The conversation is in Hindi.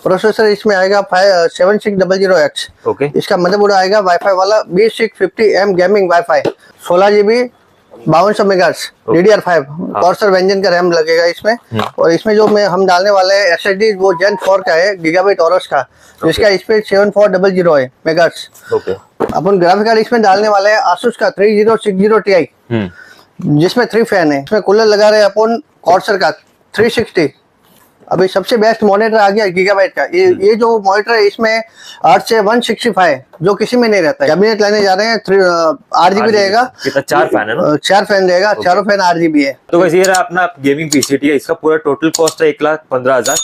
प्रोसेसर इसमें आएगा 7600X। ओके। इसका मदरबोर्ड आएगा वाईफाई वाला B650M gaming wifi, 16GB 5200 megahertz DDR5 Corsair वेंजन का रैम लगेगा इसमें। और इसमें जो हम डालने वाले हैं SSD वो Gen 4 का है, गीगाबाइट औरस का, जिसका स्पीड 7400 है मेगाहर्ट्ज। ओके। अपन ग्राफिक कार्ड इसमें डालने वाले हैं Asus का 3060 Ti, जिसमें 3 फैन है। इसमें कूलर लगा रहे हैं अपन कॉर्सर का 360। अभी सबसे बेस्ट मॉनिटर आ गया गीगाबाइट का। ये जो मॉनिटर है इसमें 8 से 165 जो किसी में नहीं रहता है। कैबिनेट लाने जा रहे हैं, 8GB रहेगा। कितना 4 फैन है ना? 4 फैन रहेगा, चारों फैन 8GB है। तो वैसे ये रहा अपना गेमिंग पीसी, ठीक है। इसका पूरा टोटल कॉस्ट है 1,15,000।